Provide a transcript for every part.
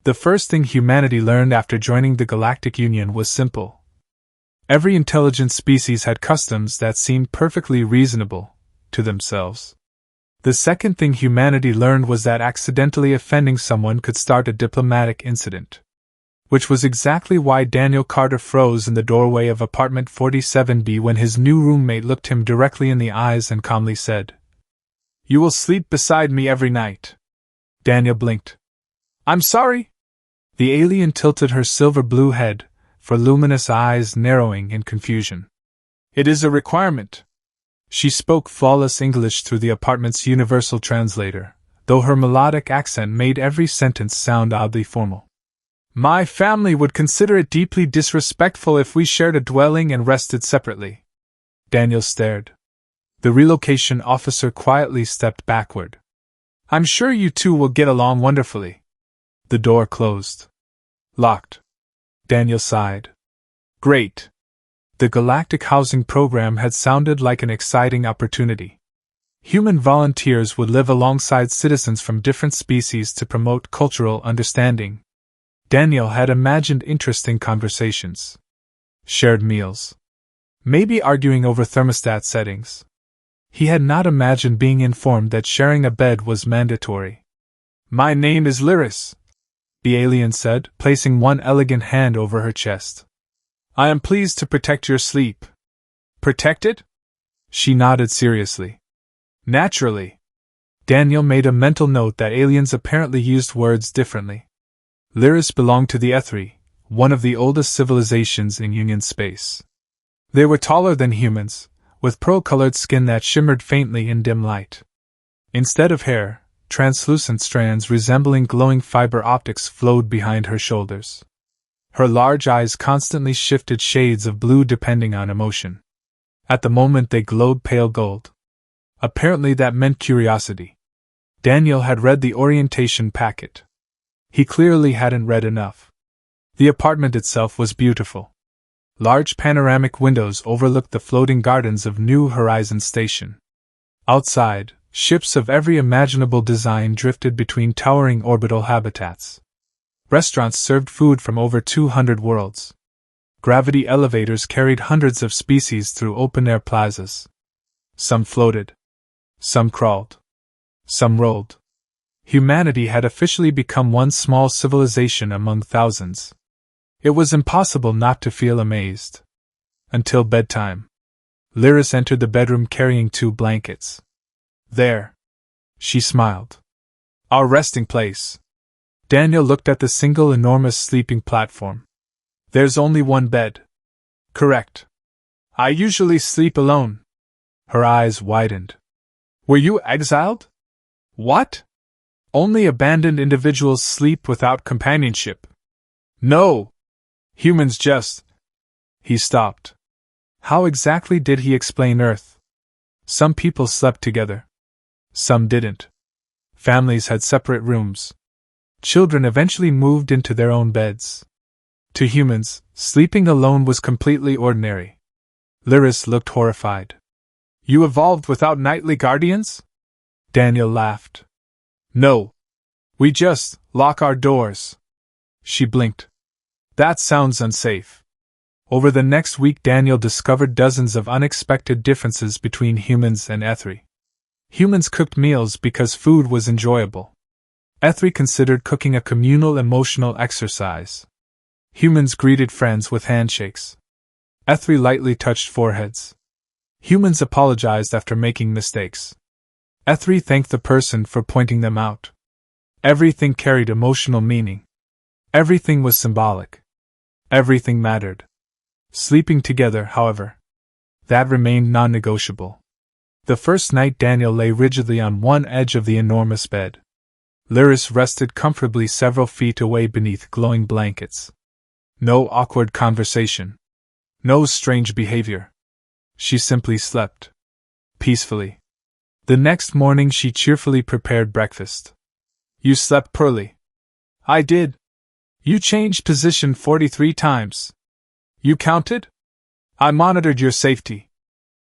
The first thing humanity learned after joining the Galactic Union was simple. Every intelligent species had customs that seemed perfectly reasonable to themselves. The second thing humanity learned was that accidentally offending someone could start a diplomatic incident. Which was exactly why Daniel Carter froze in the doorway of apartment 47B when his new roommate looked him directly in the eyes and calmly said, "You will sleep beside me every night." Daniel blinked. "I'm sorry." The alien tilted her silver-blue head, her luminous eyes narrowing in confusion. "It is a requirement." She spoke flawless English through the apartment's universal translator, though her melodic accent made every sentence sound oddly formal. "My family would consider it deeply disrespectful if we shared a dwelling and rested separately." Daniel stared. The relocation officer quietly stepped backward. "I'm sure you two will get along wonderfully." The door closed. Locked. Daniel sighed. Great. The Galactic Housing Program had sounded like an exciting opportunity. Human volunteers would live alongside citizens from different species to promote cultural understanding. Daniel had imagined interesting conversations. Shared meals. Maybe arguing over thermostat settings. He had not imagined being informed that sharing a bed was mandatory. "My name is Lyris," the alien said, placing one elegant hand over her chest. "I am pleased to protect your sleep." "Protect it?" She nodded seriously. "Naturally." Daniel made a mental note that aliens apparently used words differently. Lyris belonged to the Ethri, one of the oldest civilizations in Union space. They were taller than humans, with pearl-colored skin that shimmered faintly in dim light. Instead of hair, translucent strands resembling glowing fiber optics flowed behind her shoulders. Her large eyes constantly shifted shades of blue depending on emotion. At the moment they glowed pale gold. Apparently that meant curiosity. Daniel had read the orientation packet. He clearly hadn't read enough. The apartment itself was beautiful. Large panoramic windows overlooked the floating gardens of New Horizons Station. Outside, ships of every imaginable design drifted between towering orbital habitats. Restaurants served food from over 200 worlds. Gravity elevators carried hundreds of species through open-air plazas. Some floated. Some crawled. Some rolled. Humanity had officially become one small civilization among thousands. It was impossible not to feel amazed. Until bedtime. Lyris entered the bedroom carrying 2 blankets. "There." She smiled. "Our resting place." Daniel looked at the single enormous sleeping platform. "There's only one bed." "Correct. I usually sleep alone." Her eyes widened. "Were you exiled?" "What?" "Only abandoned individuals sleep without companionship." "No. Humans just..." He stopped. How exactly did he explain Earth? Some people slept together. Some didn't. Families had separate rooms. Children eventually moved into their own beds. To humans, sleeping alone was completely ordinary. Lyris looked horrified. "You evolved without nightly guardians?" Daniel laughed. "No. We just lock our doors." She blinked. "That sounds unsafe." Over the next week, Daniel discovered dozens of unexpected differences between humans and Ethri. Humans cooked meals because food was enjoyable. Ethri considered cooking a communal emotional exercise. Humans greeted friends with handshakes. Ethri lightly touched foreheads. Humans apologized after making mistakes. Ethri thanked the person for pointing them out. Everything carried emotional meaning. Everything was symbolic. Everything mattered. Sleeping together, however, that remained non-negotiable. The first night Daniel lay rigidly on one edge of the enormous bed. Lyris rested comfortably several feet away beneath glowing blankets. No awkward conversation. No strange behavior. She simply slept. Peacefully. The next morning she cheerfully prepared breakfast. "You slept poorly." "I did." "You changed position 43 times." "You counted?" "I monitored your safety."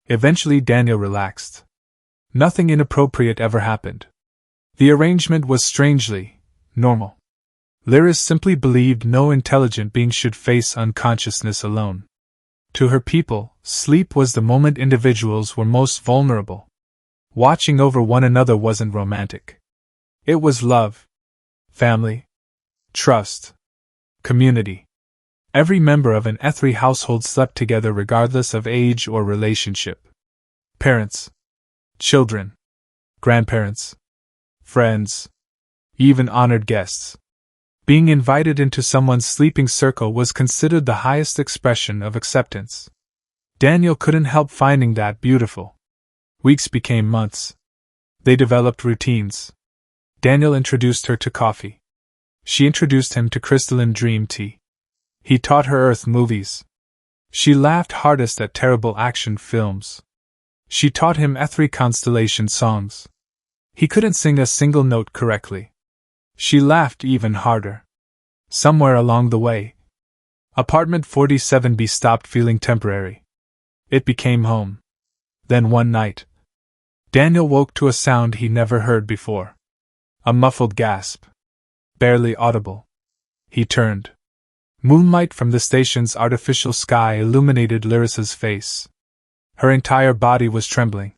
Eventually Daniel relaxed. Nothing inappropriate ever happened. The arrangement was strangely normal. Lyris simply believed no intelligent being should face unconsciousness alone. To her people, sleep was the moment individuals were most vulnerable. Watching over one another wasn't romantic. It was love, family, trust, community. Every member of an HFY household slept together regardless of age or relationship. Parents, children, grandparents, friends, even honored guests. Being invited into someone's sleeping circle was considered the highest expression of acceptance. Daniel couldn't help finding that beautiful. Weeks became months. They developed routines. Daniel introduced her to coffee. She introduced him to crystalline dream tea. He taught her Earth movies. She laughed hardest at terrible action films. She taught him HFY constellation songs. He couldn't sing a single note correctly. She laughed even harder. Somewhere along the way, apartment 47B stopped feeling temporary. It became home. Then one night, Daniel woke to a sound he never heard before. A muffled gasp. Barely audible. He turned. Moonlight from the station's artificial sky illuminated Lyris's face. Her entire body was trembling.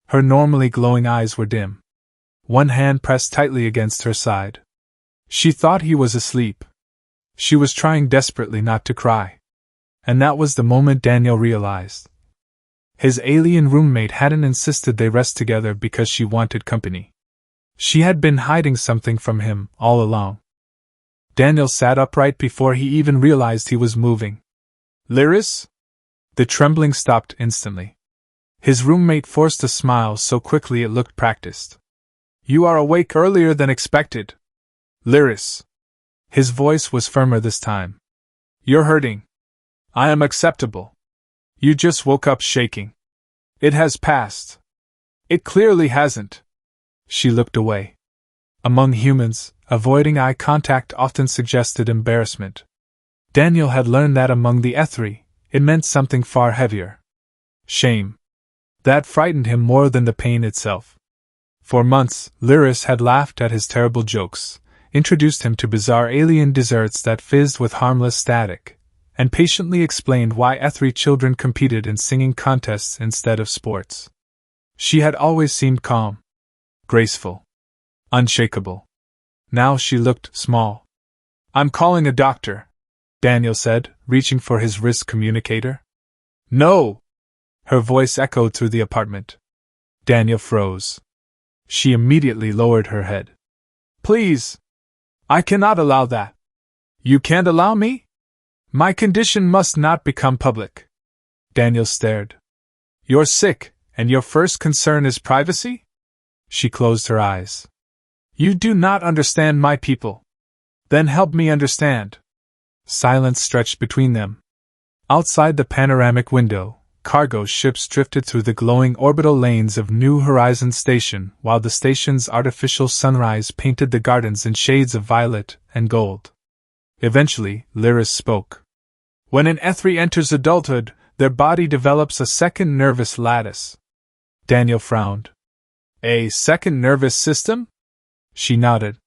Her normally glowing eyes were dim. One hand pressed tightly against her side. She thought he was asleep. She was trying desperately not to cry. And that was the moment Daniel realized. His alien roommate hadn't insisted they rest together because she wanted company. She had been hiding something from him all along. Daniel sat upright before he even realized he was moving. Lyris? The trembling stopped instantly. His roommate forced a smile so quickly it looked practiced. You are awake earlier than expected. Lyris. His voice was firmer this time. You're hurting. I am acceptable. You just woke up shaking. It has passed. It clearly hasn't. She looked away. Among humans, avoiding eye contact often suggested embarrassment. Daniel had learned that among the HFY, it meant something far heavier. Shame. That frightened him more than the pain itself. For months, Lyris had laughed at his terrible jokes, introduced him to bizarre alien desserts that fizzed with harmless static, and patiently explained why HFY children competed in singing contests instead of sports. She had always seemed calm, graceful, unshakable. Now she looked small. I'm calling a doctor, Daniel said, reaching for his wrist communicator. No! Her voice echoed through the apartment. Daniel froze. She immediately lowered her head. Please! I cannot allow that. You can't allow me? My condition must not become public. Daniel stared. You're sick, and your first concern is privacy? She closed her eyes. You do not understand my people. Then help me understand. Silence stretched between them. Outside the panoramic window, cargo ships drifted through the glowing orbital lanes of New Horizons Station, while the station's artificial sunrise painted the gardens in shades of violet and gold. Eventually, Lyris spoke. When an HFY enters adulthood, their body develops a second nervous lattice. Daniel frowned. A second nervous system? She nodded.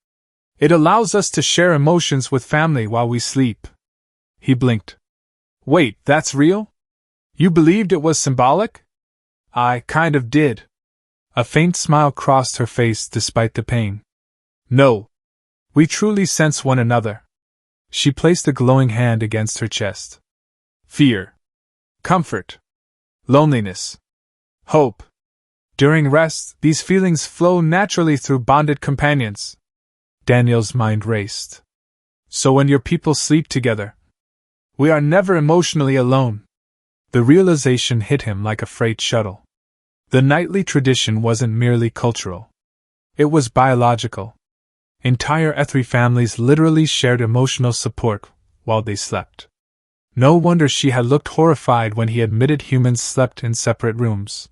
It allows us to share emotions with family while we sleep. He blinked. Wait, that's real? You believed it was symbolic? I kind of did. A faint smile crossed her face despite the pain. No. We truly sense one another. She placed a glowing hand against her chest. Fear. Comfort. Loneliness. Hope. During rest, these feelings flow naturally through bonded companions. Daniel's mind raced. So when your people sleep together, we are never emotionally alone. The realization hit him like a freight shuttle. The nightly tradition wasn't merely cultural. It was biological. Entire HFY families literally shared emotional support while they slept. No wonder she had looked horrified when he admitted humans slept in separate rooms.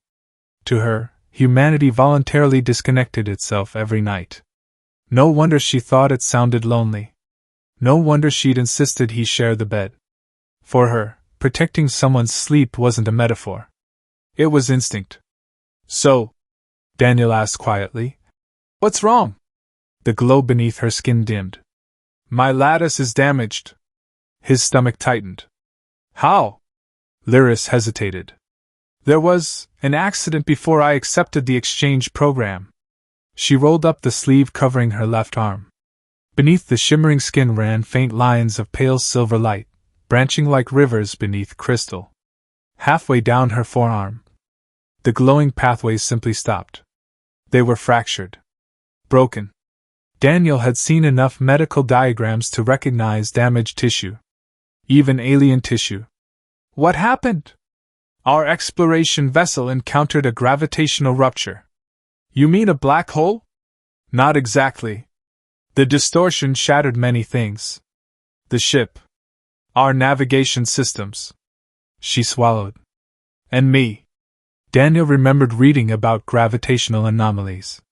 To her, humanity voluntarily disconnected itself every night. No wonder she thought it sounded lonely. No wonder she'd insisted he share the bed. For her, protecting someone's sleep wasn't a metaphor. It was instinct. So, Daniel asked quietly, what's wrong? The glow beneath her skin dimmed. My lattice is damaged. His stomach tightened. How? Lyris hesitated. There was an accident before I accepted the exchange program. She rolled up the sleeve covering her left arm. Beneath the shimmering skin ran faint lines of pale silver light, branching like rivers beneath crystal. Halfway down her forearm, the glowing pathways simply stopped. They were fractured. Broken. Daniel had seen enough medical diagrams to recognize damaged tissue. Even alien tissue. What happened? Our exploration vessel encountered a gravitational rupture. You mean a black hole? Not exactly. The distortion shattered many things. The ship. Our navigation systems. She swallowed. And me. Daniel remembered reading about gravitational anomalies.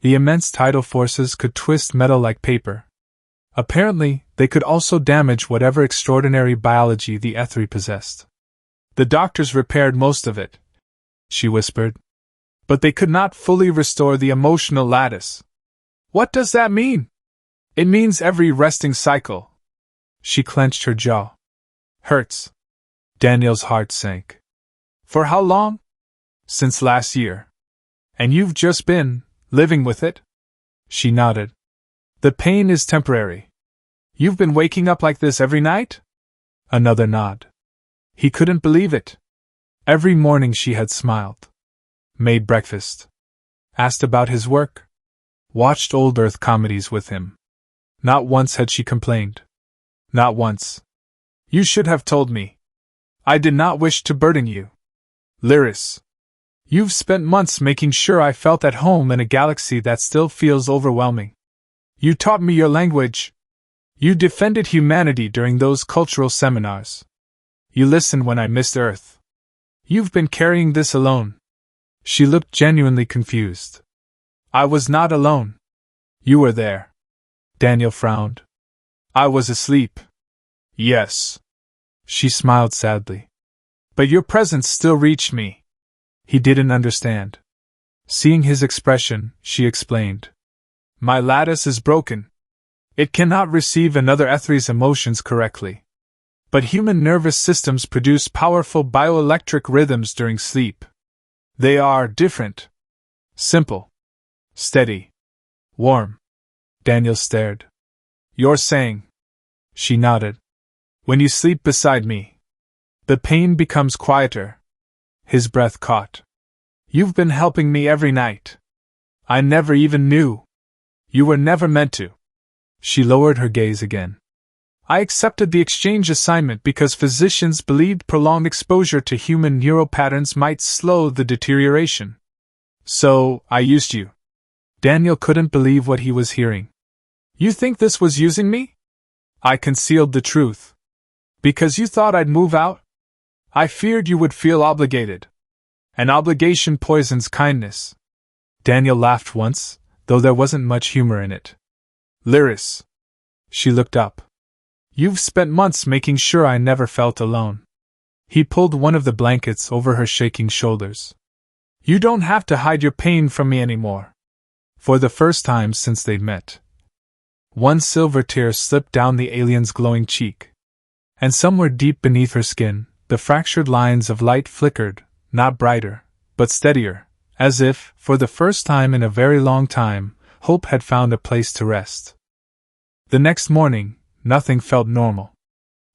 The immense tidal forces could twist metal like paper. Apparently, they could also damage whatever extraordinary biology the Ethri possessed. The doctors repaired most of it, she whispered. But they could not fully restore the emotional lattice. What does that mean? It means every resting cycle. She clenched her jaw. Hurts. Daniel's heart sank. For how long? Since last year. And you've just been living with it? She nodded. The pain is temporary. You've been waking up like this every night? Another nod. He couldn't believe it. Every morning she had smiled. Made breakfast. Asked about his work. Watched old Earth comedies with him. Not once had she complained. Not once. You should have told me. I did not wish to burden you. Lyris. You've spent months making sure I felt at home in a galaxy that still feels overwhelming. You taught me your language. You defended humanity during those cultural seminars. You listened when I missed Earth. You've been carrying this alone. She looked genuinely confused. I was not alone. You were there. Daniel frowned. I was asleep. Yes. She smiled sadly. But your presence still reached me. He didn't understand. Seeing his expression, she explained. My lattice is broken. It cannot receive another Ethri's emotions correctly. But human nervous systems produce powerful bioelectric rhythms during sleep. They are different. Simple. Steady. Warm. Daniel stared. You're saying. She nodded. When you sleep beside me, the pain becomes quieter. His breath caught. You've been helping me every night. I never even knew. You were never meant to. She lowered her gaze again. I accepted the exchange assignment because physicians believed prolonged exposure to human neural patterns might slow the deterioration. So, I used you. Daniel couldn't believe what he was hearing. You think this was using me? I concealed the truth. Because you thought I'd move out? I feared you would feel obligated. An obligation poisons kindness. Daniel laughed once, though there wasn't much humor in it. Lyris. She looked up. You've spent months making sure I never felt alone. He pulled one of the blankets over her shaking shoulders. You don't have to hide your pain from me anymore. For the first time since they'd met. One silver tear slipped down the alien's glowing cheek. And somewhere deep beneath her skin, the fractured lines of light flickered, not brighter, but steadier, as if, for the first time in a very long time, hope had found a place to rest. The next morning, nothing felt normal.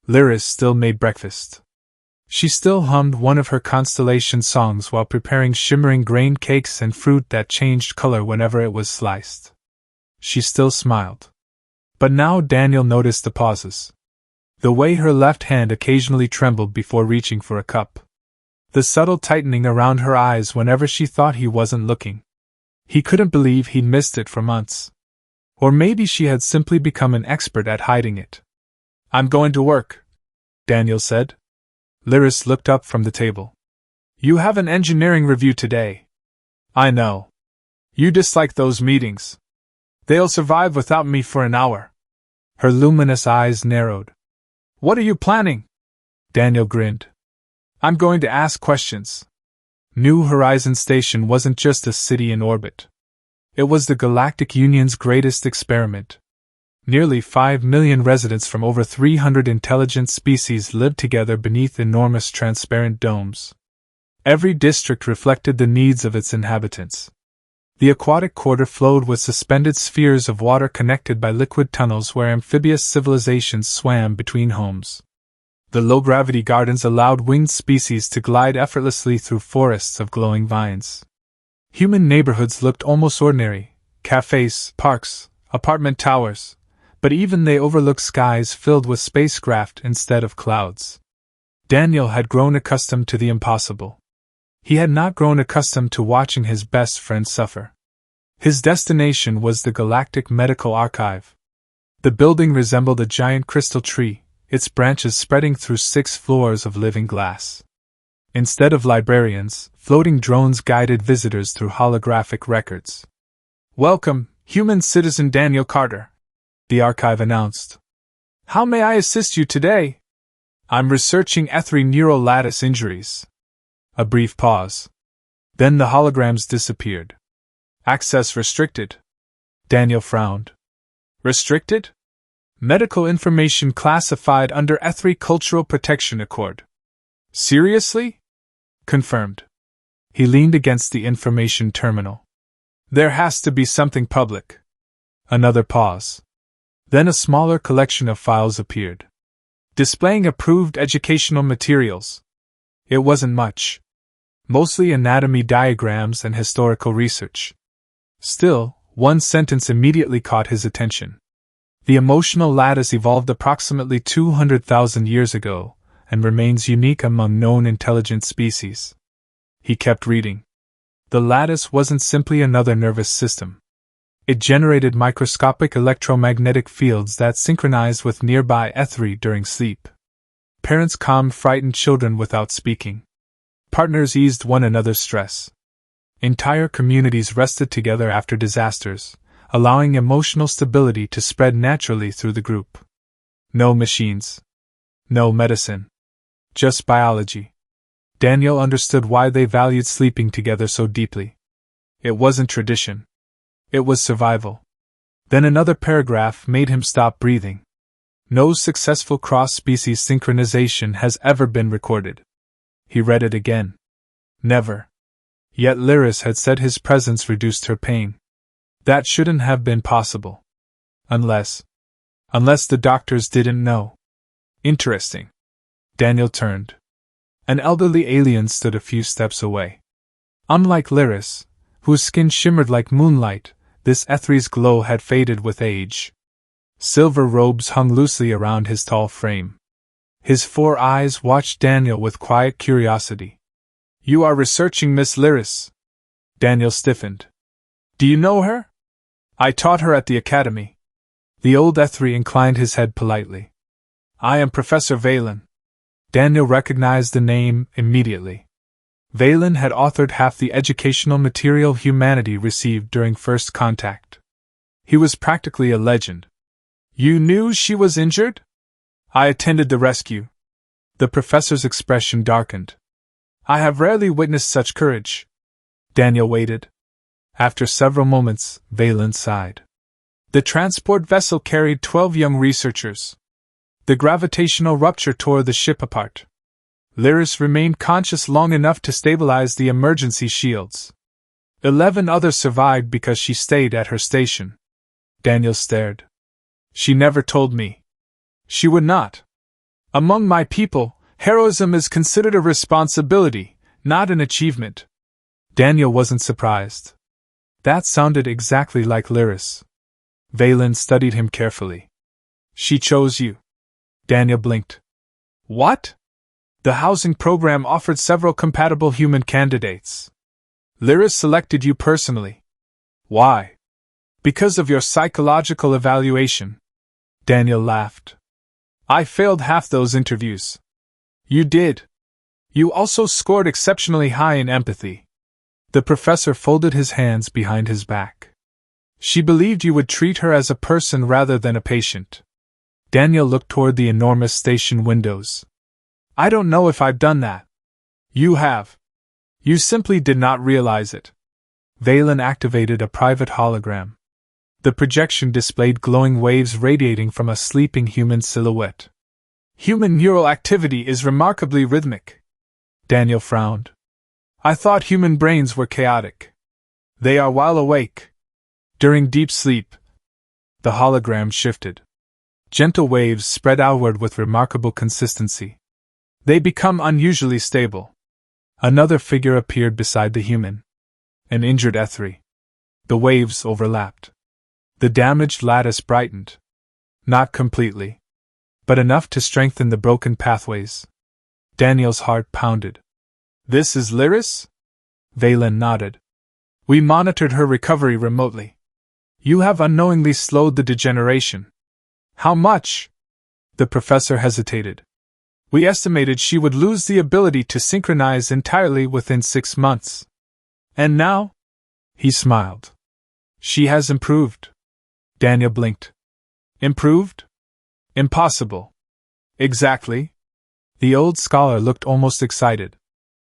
Lyris still made breakfast. She still hummed one of her constellation songs while preparing shimmering grain cakes and fruit that changed color whenever it was sliced. She still smiled. But now Daniel noticed the pauses. The way her left hand occasionally trembled before reaching for a cup. The subtle tightening around her eyes whenever she thought he wasn't looking. He couldn't believe he'd missed it for months. Or maybe she had simply become an expert at hiding it. I'm going to work, Daniel said. Lyris looked up from the table. You have an engineering review today. I know. You dislike those meetings. They'll survive without me for an hour. Her luminous eyes narrowed. What are you planning? Daniel grinned. I'm going to ask questions. New Horizon Station wasn't just a city in orbit. It was the Galactic Union's greatest experiment. Nearly 5 million residents from over 300 intelligent species lived together beneath enormous transparent domes. Every district reflected the needs of its inhabitants. The aquatic quarter flowed with suspended spheres of water connected by liquid tunnels where amphibious civilizations swam between homes. The low-gravity gardens allowed winged species to glide effortlessly through forests of glowing vines. Human neighborhoods looked almost ordinary: cafes, parks, apartment towers, but even they overlooked skies filled with spacecraft instead of clouds. Daniel had grown accustomed to the impossible. He had not grown accustomed to watching his best friend suffer. His destination was the Galactic Medical Archive. The building resembled a giant crystal tree, its branches spreading through 6 floors of living glass. Instead of librarians, floating drones guided visitors through holographic records. "Welcome, human citizen Daniel Carter," the archive announced. "How may I assist you today?" "I'm researching Ethri neural lattice injuries." A brief pause. Then the holograms disappeared. "Access restricted." Daniel frowned. "Restricted?" "Medical information classified under Ethri Cultural Protection Accord." "Seriously?" "Confirmed." He leaned against the information terminal. "There has to be something public." Another pause. Then a smaller collection of files appeared, displaying approved educational materials. It wasn't much. Mostly anatomy diagrams and historical research. Still, one sentence immediately caught his attention. The emotional lattice evolved approximately 200,000 years ago, and remains unique among known intelligent species. He kept reading. The lattice wasn't simply another nervous system. It generated microscopic electromagnetic fields that synchronized with nearby Ethri during sleep. Parents calmed frightened children without speaking. Partners eased one another's stress. Entire communities rested together after disasters, allowing emotional stability to spread naturally through the group. No machines. No medicine. Just biology. Daniel understood why they valued sleeping together so deeply. It wasn't tradition. It was survival. Then another paragraph made him stop breathing. No successful cross-species synchronization has ever been recorded. He read it again. Never. Yet Lyris had said his presence reduced her pain. That shouldn't have been possible. Unless the doctors didn't know. Interesting. Daniel turned. An elderly alien stood a few steps away. Unlike Lyris, whose skin shimmered like moonlight, this Ethri's glow had faded with age. Silver robes hung loosely around his tall frame. His 4 eyes watched Daniel with quiet curiosity. "You are researching Miss Lyris?" Daniel stiffened. "Do you know her?" "I taught her at the academy." The old Ethri inclined his head politely. "I am Professor Valen." Daniel recognized the name immediately. Valen had authored half the educational material humanity received during first contact. He was practically a legend. "You knew she was injured?" "I attended the rescue." The professor's expression darkened. "I have rarely witnessed such courage." Daniel waited. After several moments, Valen sighed. "The transport vessel carried 12 young researchers. The gravitational rupture tore the ship apart. Lyris remained conscious long enough to stabilize the emergency shields. 11 others survived because she stayed at her station." Daniel stared. "She never told me." "She would not. Among my people, heroism is considered a responsibility, not an achievement." Daniel wasn't surprised. That sounded exactly like Lyris. Valen studied him carefully. "She chose you." Daniel blinked. "What?" "The housing program offered several compatible human candidates. Lyris selected you personally." "Why?" "Because of your psychological evaluation." Daniel laughed. "I failed half those interviews." "You did. You also scored exceptionally high in empathy." The professor folded his hands behind his back. "She believed you would treat her as a person rather than a patient." Daniel looked toward the enormous station windows. "I don't know if I've done that." "You have. You simply did not realize it." Valen activated a private hologram. The projection displayed glowing waves radiating from a sleeping human silhouette. Human neural activity is remarkably rhythmic. Daniel frowned. I thought human brains were chaotic. They are while awake. During deep sleep, the hologram shifted. Gentle waves spread outward with remarkable consistency. They become unusually stable. Another figure appeared beside the human. An injured Ethri. The waves overlapped. The damaged lattice brightened. Not completely, but enough to strengthen the broken pathways. Daniel's heart pounded. This is Lyris? Valen nodded. We monitored her recovery remotely. You have unknowingly slowed the degeneration. How much? The professor hesitated. We estimated she would lose the ability to synchronize entirely within 6 months. And now? He smiled. She has improved. Daniel blinked. Improved? Impossible. Exactly. The old scholar looked almost excited.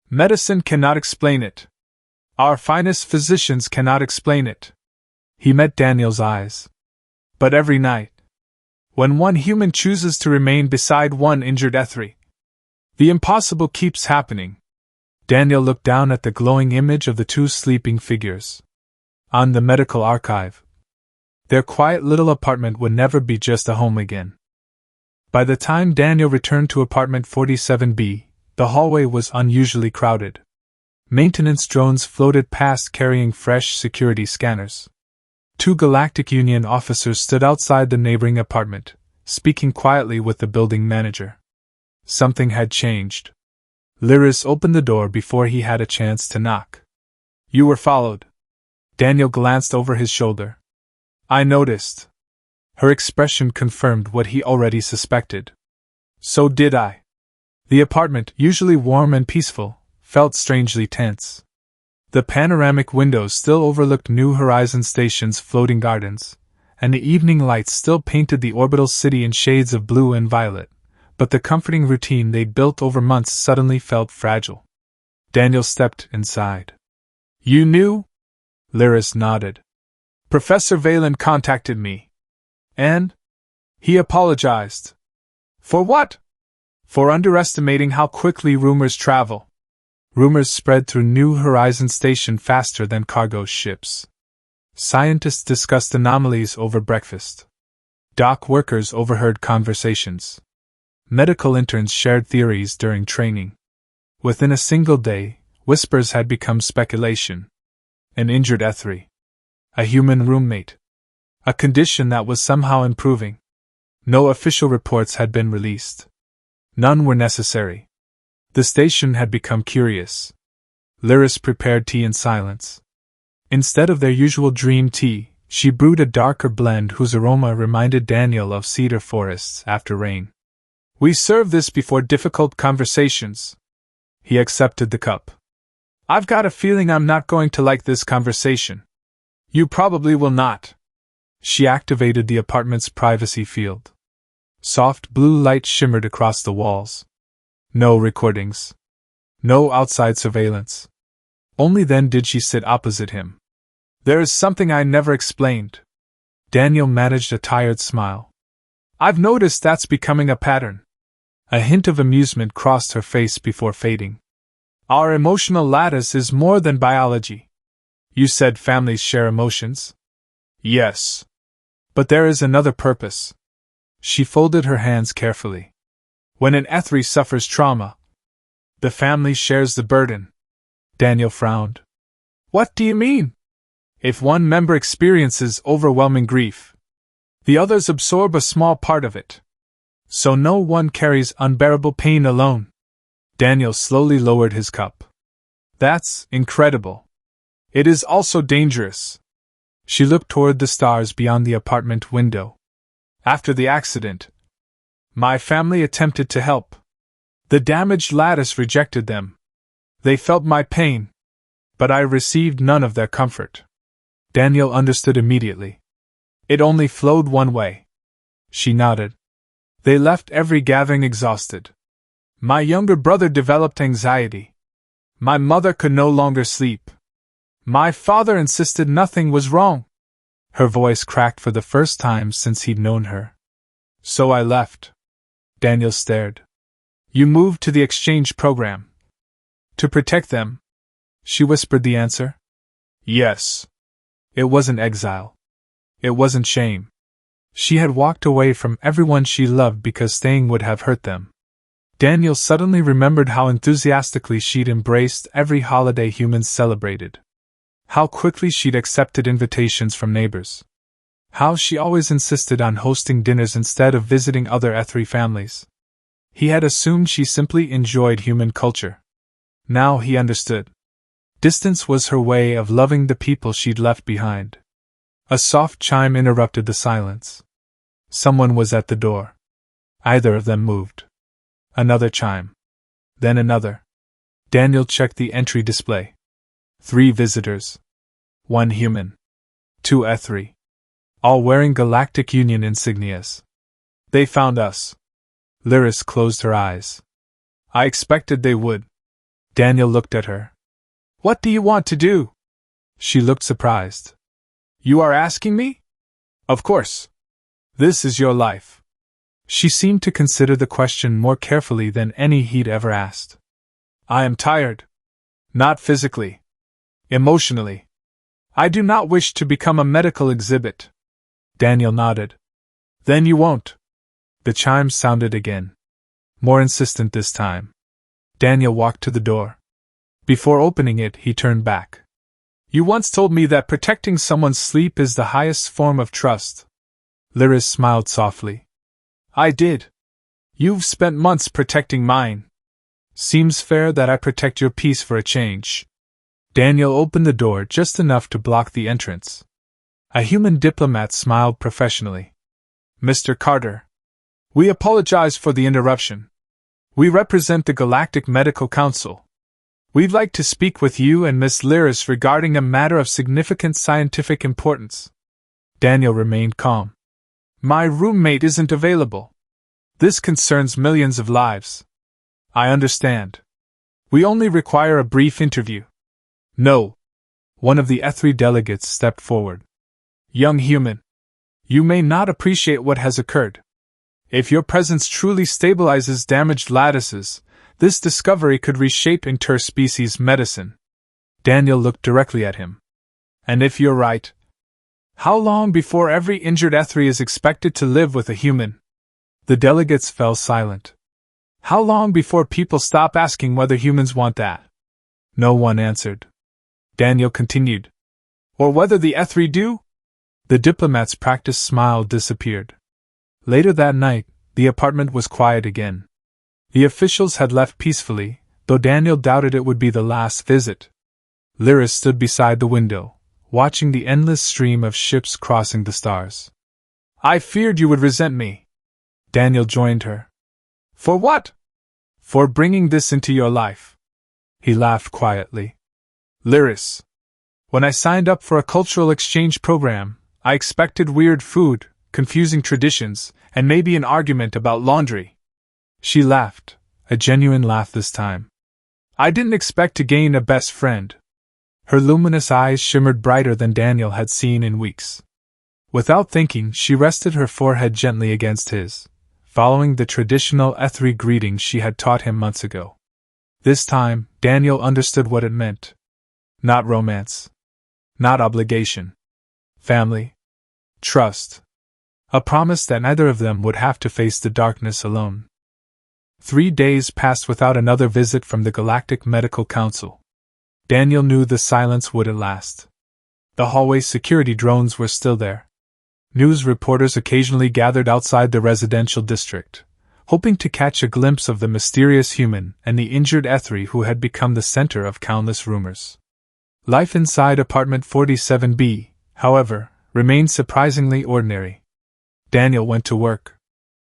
Medicine cannot explain it. Our finest physicians cannot explain it. He met Daniel's eyes. But every night, when one human chooses to remain beside one injured Ethri, the impossible keeps happening. Daniel looked down at the glowing image of the two sleeping figures. On the medical archive. Their quiet little apartment would never be just a home again. By the time Daniel returned to apartment 47B, the hallway was unusually crowded. Maintenance drones floated past carrying fresh security scanners. 2 Galactic Union officers stood outside the neighboring apartment, speaking quietly with the building manager. Something had changed. Lyris opened the door before he had a chance to knock. You were followed. Daniel glanced over his shoulder. I noticed. Her expression confirmed what he already suspected. So did I. The apartment, usually warm and peaceful, felt strangely tense. The panoramic windows still overlooked New Horizon Station's floating gardens, and the evening lights still painted the orbital city in shades of blue and violet, but the comforting routine they'd built over months suddenly felt fragile. Daniel stepped inside. You knew? Lyris nodded. Professor Valen contacted me. And? He apologized. For what? For underestimating how quickly rumors travel. Rumors spread through New Horizon Station faster than cargo ships. Scientists discussed anomalies over breakfast. Dock workers overheard conversations. Medical interns shared theories during training. Within a single day, whispers had become speculation. An injured Ethri. A human roommate. A condition that was somehow improving. No official reports had been released. None were necessary. The station had become curious. Lyris prepared tea in silence. Instead of their usual dream tea, she brewed a darker blend whose aroma reminded Daniel of cedar forests after rain. We serve this before difficult conversations. He accepted the cup. I've got a feeling I'm not going to like this conversation. You probably will not. She activated the apartment's privacy field. Soft blue light shimmered across the walls. No recordings. No outside surveillance. Only then did she sit opposite him. There is something I never explained. Daniel managed a tired smile. I've noticed that's becoming a pattern. A hint of amusement crossed her face before fading. Our emotional lattice is more than biology. You said families share emotions? Yes. But there is another purpose. She folded her hands carefully. When an Ethri suffers trauma, the family shares the burden. Daniel frowned. What do you mean? If one member experiences overwhelming grief, the others absorb a small part of it. So no one carries unbearable pain alone. Daniel slowly lowered his cup. That's incredible. It is also dangerous. She looked toward the stars beyond the apartment window. After the accident, my family attempted to help. The damaged lattice rejected them. They felt my pain, but I received none of their comfort. Daniel understood immediately. It only flowed one way. She nodded. They left every gathering exhausted. My younger brother developed anxiety. My mother could no longer sleep. My father insisted nothing was wrong. Her voice cracked for the first time since he'd known her. So I left. Daniel stared. You moved to the exchange program. To protect them? She whispered the answer. Yes. It wasn't exile. It wasn't shame. She had walked away from everyone she loved because staying would have hurt them. Daniel suddenly remembered how enthusiastically she'd embraced every holiday humans celebrated. How quickly she'd accepted invitations from neighbors. How she always insisted on hosting dinners instead of visiting other Ethri families. He had assumed she simply enjoyed human culture. Now he understood. Distance was her way of loving the people she'd left behind. A soft chime interrupted the silence. Someone was at the door. Either of them moved. Another chime. Then another. Daniel checked the entry display. 3 visitors. 1 human. 2 Ethri. All wearing Galactic Union insignias. They found us. Lyris closed her eyes. I expected they would. Daniel looked at her. What do you want to do? She looked surprised. You are asking me? Of course. This is your life. She seemed to consider the question more carefully than any he'd ever asked. I am tired. Not physically. Emotionally. I do not wish to become a medical exhibit. Daniel nodded. Then you won't. The chimes sounded again. More insistent this time. Daniel walked to the door. Before opening it, he turned back. You once told me that protecting someone's sleep is the highest form of trust. Lyris smiled softly. I did. You've spent months protecting mine. Seems fair that I protect your peace for a change. Daniel opened the door just enough to block the entrance. A human diplomat smiled professionally. Mr. Carter. We apologize for the interruption. We represent the Galactic Medical Council. We'd like to speak with you and Miss Lyris regarding a matter of significant scientific importance. Daniel remained calm. My roommate isn't available. This concerns millions of lives. I understand. We only require a brief interview. No. One of the Ethri delegates stepped forward. Young human. You may not appreciate what has occurred. If your presence truly stabilizes damaged lattices, this discovery could reshape interspecies medicine. Daniel looked directly at him. And if you're right, how long before every injured Ethri is expected to live with a human? The delegates fell silent. How long before people stop asking whether humans want that? No one answered. Daniel continued. Or whether the Ethri do? The diplomat's practiced smile disappeared. Later that night, the apartment was quiet again. The officials had left peacefully, though Daniel doubted it would be the last visit. Lyris stood beside the window, watching the endless stream of ships crossing the stars. I feared you would resent me. Daniel joined her. For what? For bringing this into your life. He laughed quietly. Lyris. When I signed up for a cultural exchange program, I expected weird food, confusing traditions, and maybe an argument about laundry. She laughed, a genuine laugh this time. I didn't expect to gain a best friend. Her luminous eyes shimmered brighter than Daniel had seen in weeks. Without thinking, she rested her forehead gently against his, following the traditional Ethri greeting she had taught him months ago. This time, Daniel understood what it meant. Not romance. Not obligation. Family. Trust. A promise that neither of them would have to face the darkness alone. 3 days passed without another visit from the Galactic Medical Council. Daniel knew the silence wouldn't last. The hallway security drones were still there. News reporters occasionally gathered outside the residential district, hoping to catch a glimpse of the mysterious human and the injured Ethri who had become the center of countless rumors. Life inside apartment 47B, however, remained surprisingly ordinary. Daniel went to work.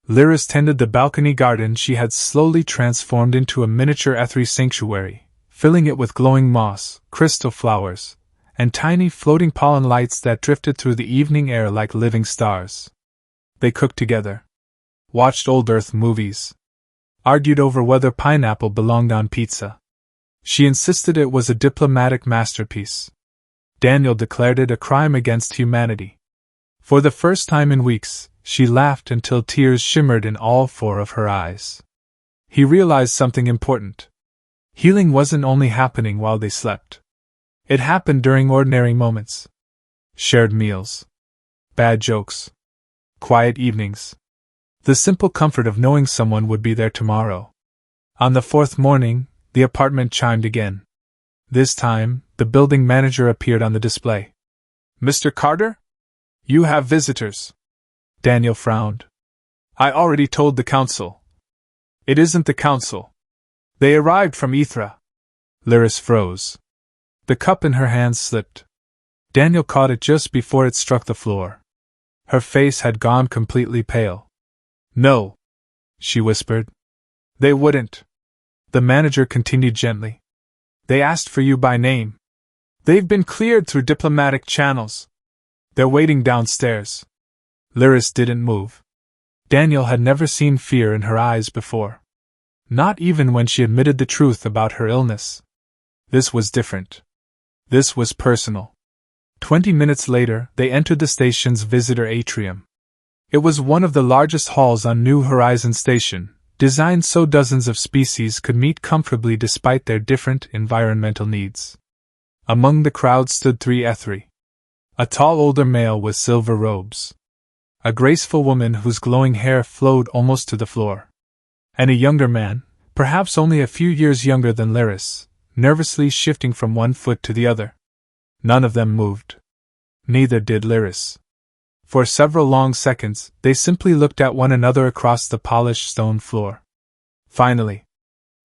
Lyris tended the balcony garden she had slowly transformed into a miniature Ethri sanctuary, filling it with glowing moss, crystal flowers, and tiny floating pollen lights that drifted through the evening air like living stars. They cooked together, watched old Earth movies, argued over whether pineapple belonged on pizza. She insisted it was a diplomatic masterpiece. Daniel declared it a crime against humanity. For the first time in weeks, she laughed until tears shimmered in all four of her eyes. He realized something important. Healing wasn't only happening while they slept. It happened during ordinary moments. Shared meals. Bad jokes. Quiet evenings. The simple comfort of knowing someone would be there tomorrow. On the fourth morning, the apartment chimed again. This time, the building manager appeared on the display. "Mr. Carter? You have visitors." Daniel frowned. "I already told the council." "It isn't the council. They arrived from Ithra." Lyris froze. The cup in her hand slipped. Daniel caught it just before it struck the floor. Her face had gone completely pale. "No," she whispered. "They wouldn't." The manager continued gently. "They asked for you by name. They've been cleared through diplomatic channels. They're waiting downstairs." Lyris didn't move. Daniel had never seen fear in her eyes before. Not even when she admitted the truth about her illness. This was different. This was personal. 20 minutes later, they entered the station's visitor atrium. It was one of the largest halls on New Horizons Station, designed so dozens of species could meet comfortably despite their different environmental needs. Among the crowd stood 3 Ethri. A tall older male with silver robes. A graceful woman whose glowing hair flowed almost to the floor. And a younger man, perhaps only a few years younger than Lyris, nervously shifting from one foot to the other. None of them moved. Neither did Lyris. For several long seconds, they simply looked at one another across the polished stone floor. Finally,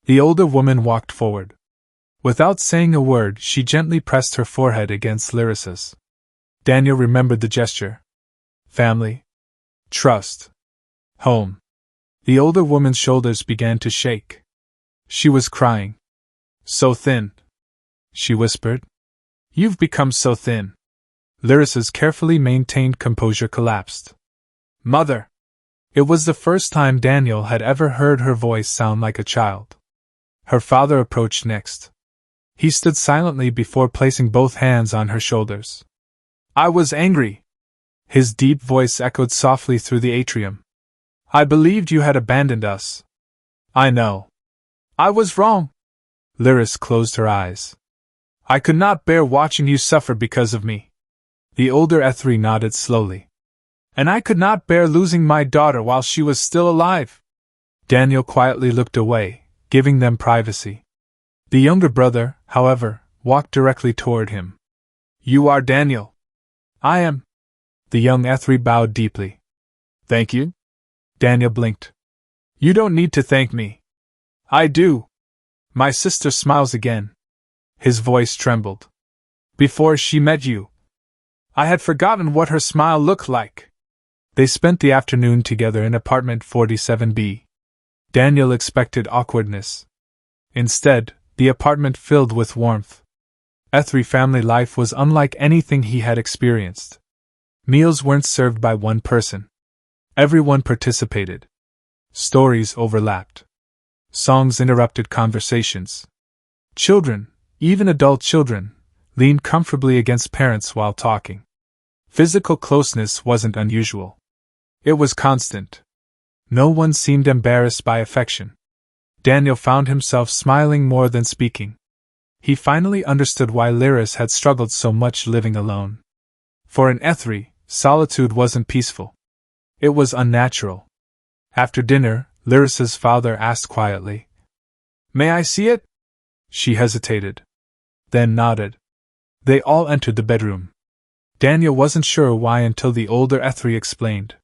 the older woman walked forward. Without saying a word, she gently pressed her forehead against Lyris's. Daniel remembered the gesture. Family. Trust. Home. The older woman's shoulders began to shake. She was crying. "So thin," she whispered. "You've become so thin." Lyris's carefully maintained composure collapsed. "Mother!" It was the first time Daniel had ever heard her voice sound like a child. Her father approached next. He stood silently before placing both hands on her shoulders. "I was angry." His deep voice echoed softly through the atrium. "I believed you had abandoned us." "I know. I was wrong." Lyris closed her eyes. "I could not bear watching you suffer because of me." The older Ethri nodded slowly. "And I could not bear losing my daughter while she was still alive." Daniel quietly looked away, giving them privacy. The younger brother, however, walked directly toward him. "You are Daniel." "I am." The young Ethri bowed deeply. "Thank you?" Daniel blinked. "You don't need to thank me." "I do." "My sister smiles again." His voice trembled. "Before she met you, I had forgotten what her smile looked like." They spent the afternoon together in apartment 47B. Daniel expected awkwardness. Instead, the apartment filled with warmth. Ethri family life was unlike anything he had experienced. Meals weren't served by one person. Everyone participated. Stories overlapped. Songs interrupted conversations. Children, even adult children, leaned comfortably against parents while talking. Physical closeness wasn't unusual. It was constant. No one seemed embarrassed by affection. Daniel found himself smiling more than speaking. He finally understood why Lyris had struggled so much living alone. For an Ethri, solitude wasn't peaceful. It was unnatural. After dinner, Lyris's father asked quietly, "May I see it?" She hesitated. Then nodded. They all entered the bedroom. Daniel wasn't sure why until the older Ethri explained.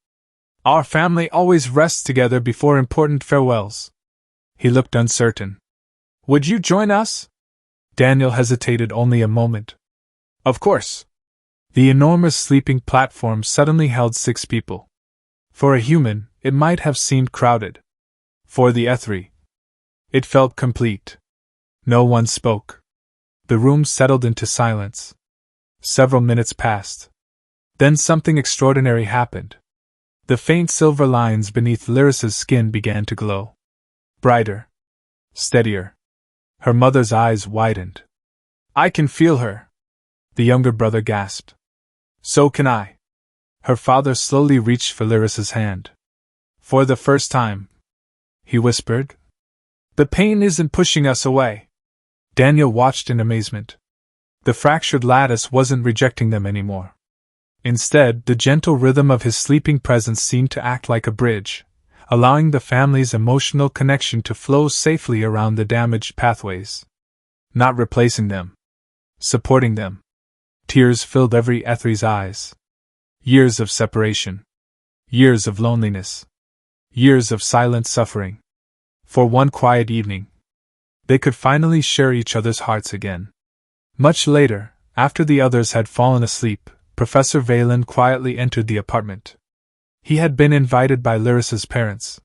"Our family always rests together before important farewells." He looked uncertain. "Would you join us?" Daniel hesitated only a moment. "Of course." The enormous sleeping platform suddenly held 6 people. For a human, it might have seemed crowded. For the Ethri, it felt complete. No one spoke. The room settled into silence. Several minutes passed. Then something extraordinary happened. The faint silver lines beneath Lyris's skin began to glow. Brighter. Steadier. Her mother's eyes widened. "I can feel her," the younger brother gasped. "So can I." Her father slowly reached for Lyris's hand. For the first time, he whispered. The pain isn't pushing us away. Daniel watched in amazement. The fractured lattice wasn't rejecting them anymore. Instead, the gentle rhythm of his sleeping presence seemed to act like a bridge, allowing the family's emotional connection to flow safely around the damaged pathways. Not replacing them. Supporting them. Tears filled every Ethrie's eyes. Years of separation. Years of loneliness. Years of silent suffering. For one quiet evening, they could finally share each other's hearts again. Much later, after the others had fallen asleep, Professor Valen quietly entered the apartment. He had been invited by Lyris's parents.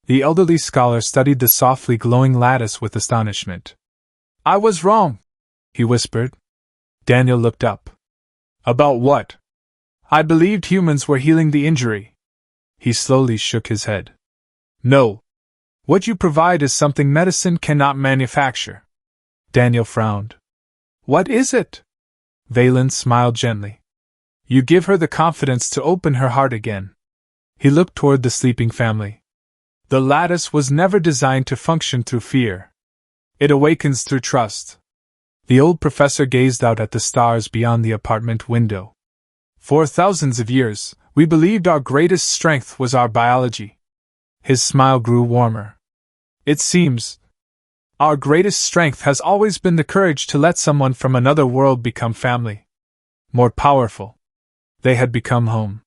The elderly scholar studied the softly glowing lattice with astonishment. I was wrong, he whispered. Daniel looked up. About what? I believed humans were healing the injury. He slowly shook his head. No. What you provide is something medicine cannot manufacture. Daniel frowned. What is it? Valen smiled gently. You give her the confidence to open her heart again. He looked toward the sleeping family. The lattice was never designed to function through fear. It awakens through trust. The old professor gazed out at the stars beyond the apartment window. For thousands of years, we believed our greatest strength was our biology. His smile grew warmer. It seems, our greatest strength has always been the courage to let someone from another world become family. More powerful. They had become home.